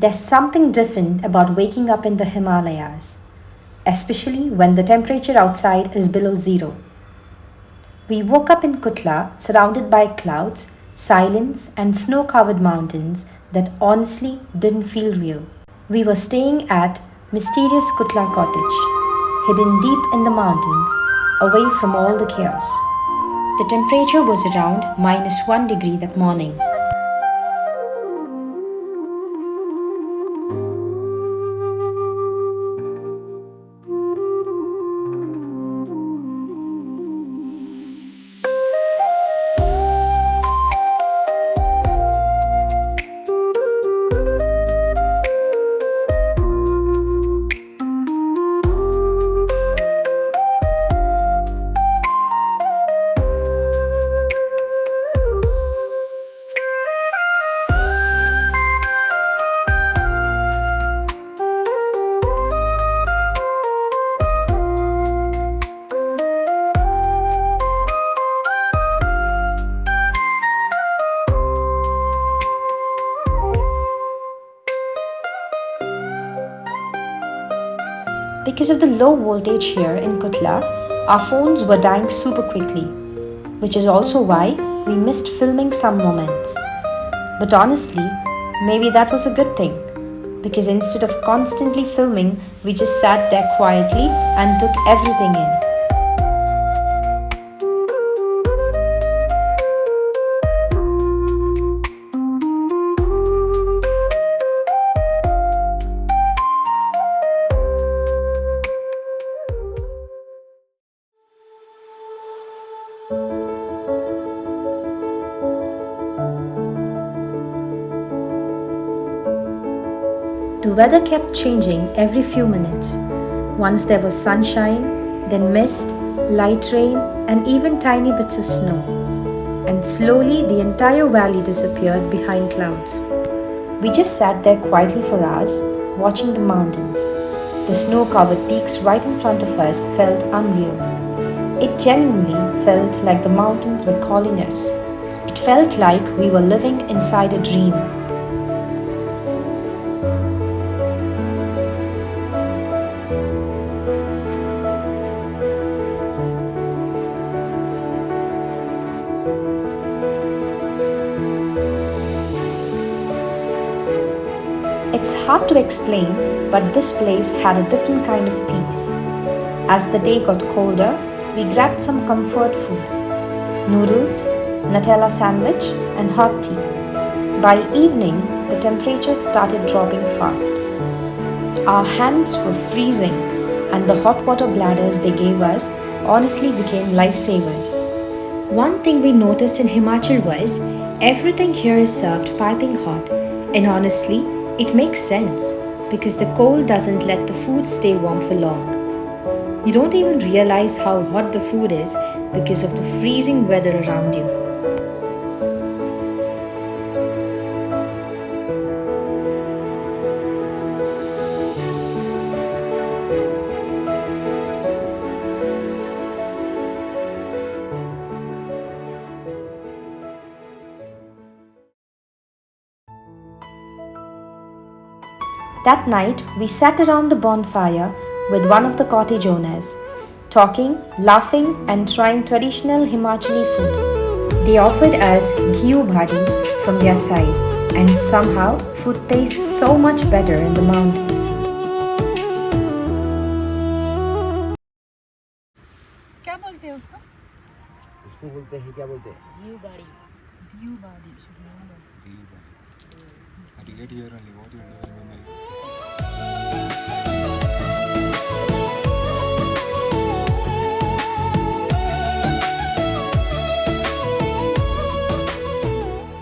There's something different about waking up in the Himalayas, especially when the temperature outside is below zero. We woke up in Kutla, surrounded by clouds, silence, and snow covered mountains that honestly didn't feel real. We were staying at mysterious Kutla Cottage, hidden deep in the mountains, away from all the chaos. The temperature was around -1 degree that morning. Because of the low voltage here in Kutla, our phones were dying super quickly, which is also why we missed filming some moments. But honestly, maybe that was a good thing, because instead of constantly filming, we just sat there quietly and took everything in. The weather kept changing every few minutes. Once there was sunshine, then mist, light rain, and even tiny bits of snow. And slowly the entire valley disappeared behind clouds. We just sat there quietly for hours, watching the mountains. The snow covered peaks right in front of us felt unreal. It genuinely felt like the mountains were calling us. It felt like we were living inside a dream. It's hard to explain, but this place had a different kind of peace. As the day got colder, we grabbed some comfort food: noodles, Nutella sandwich, and hot tea. By evening, the temperature started dropping fast. Our hands were freezing, and the hot water bladders they gave us honestly became lifesavers. One thing we noticed in Himachal was everything here is served piping hot, and honestly, it makes sense because the cold doesn't let the food stay warm for long. You don't even realize how hot the food is because of the freezing weather around you. That night, we sat around the bonfire with one of the cottage owners, talking, laughing, and trying traditional Himachali food. They offered us ghee bhadi from their side, and somehow food tastes so much better in the mountains. क्या बोलते हैं उसको? उसको बोलते हैं, क्या बोलते हैं? View body. View body. Should remember. I get here only. What you are doing?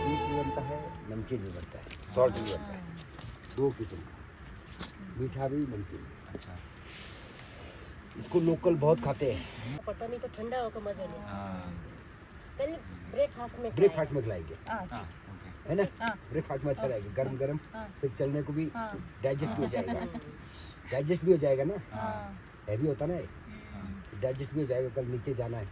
Sweet भी बनता है, नमकीन भी बनता है, सॉल्ट भी बनता है, दो किस्म का, मीठा भी नमकीन। अच्छा, इसको लोकल बहुत खाते हैं। पता नहीं तो ठंडा होकर मजा नहीं। पहले ब्रेकफास्ट में खिलाएंगे, है ना? ब्रेकफास्ट में अच्छा रहेगा, गरम गरम, फिर चलने को भी डाइजेस्ट भी हो जाएगा। डाइजेस्ट भी हो जाएगा ना, हैवी होता ना, डाइजेस्ट भी हो जाएगा। कल नीचे जाना है।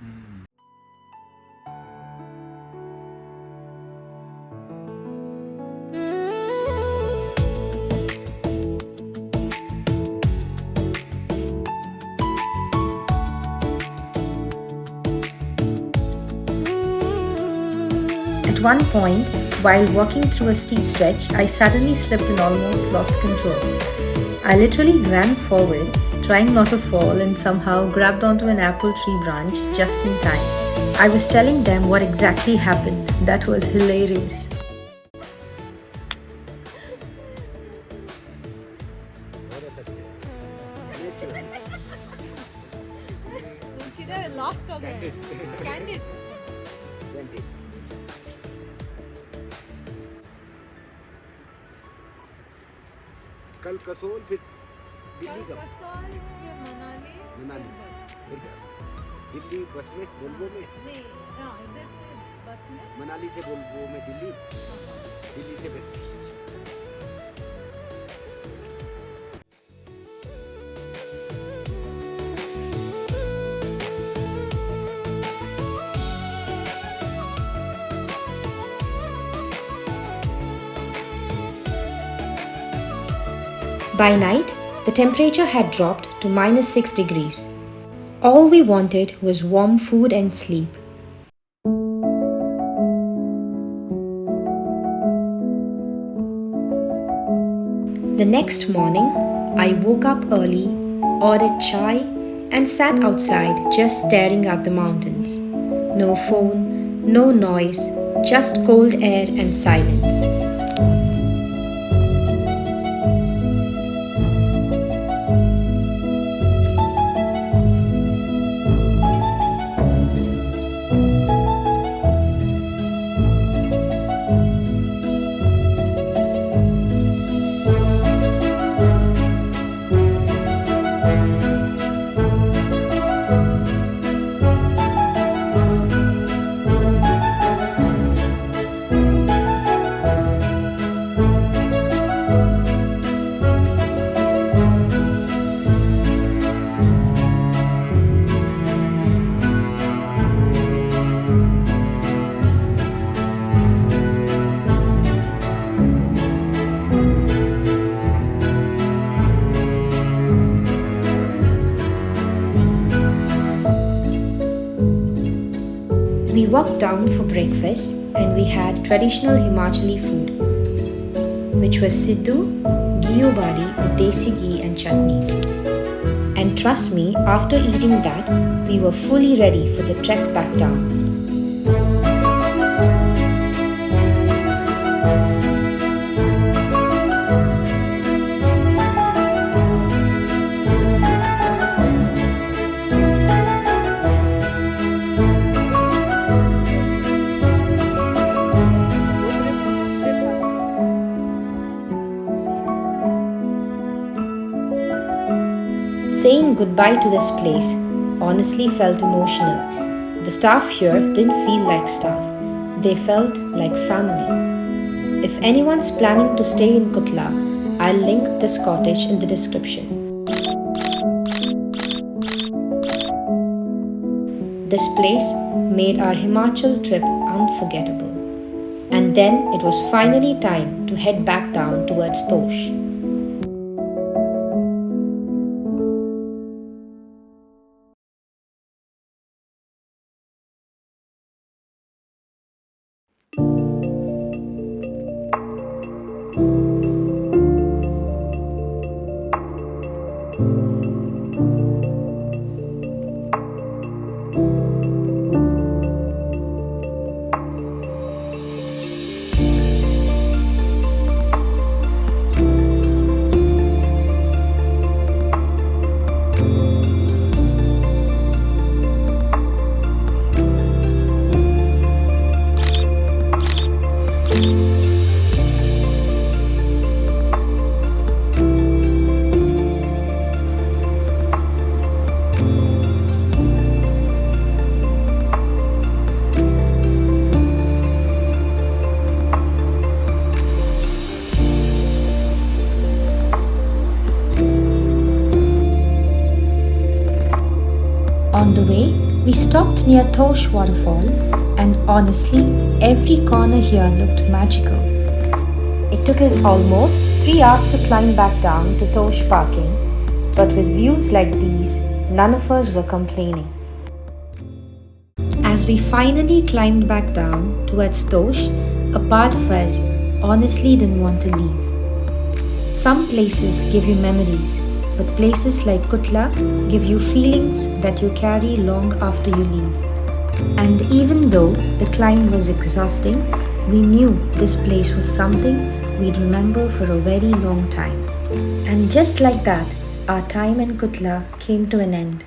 At one point, while walking through a steep stretch, I suddenly slipped and almost lost control. I literally ran forward, trying not to fall, and somehow grabbed onto an apple tree branch just in time. I was telling them what exactly happened. That was hilarious. बहुत अच्छा किया। ये क्यों? किधर last हो गए candid Plenty. कल कसोल फिर दिल्ली कब? मनाली मनाली। फिर क्या? दिल्ली बस में वोल्वो में, नहीं इधर से बस में मनाली से वोल्वो में दिल्ली, दिल्ली से फिर By night, the temperature had dropped to -6 degrees. All we wanted was warm food and sleep. The next morning, I woke up early, ordered chai, and sat outside just staring at the mountains. No phone, no noise, just cold air and silence. We walked down for breakfast and we had traditional Himachali food, which was siddu, ghee bari with desi ghee and chutney. And trust me, after eating that, we were fully ready for the trek back down. Saying goodbye to this place honestly felt emotional. The staff here didn't feel like staff, they felt like family. If anyone's planning to stay in Kutla, I'll link this cottage in the description. This place made our Himachal trip unforgettable. And then it was finally time to head back down towards Tosh. On the way, we stopped near Tosh waterfall, and honestly, every corner here looked magical. It took us almost 3 hours to climb back down to Tosh parking, but with views like these, none of us were complaining. As we finally climbed back down towards Tosh, a part of us honestly didn't want to leave. Some places give you memories, but places like Kutla give you feelings that you carry long after you leave. And even though the climb was exhausting, we knew this place was something we'd remember for a very long time. And just like that, our time in Kutla came to an end.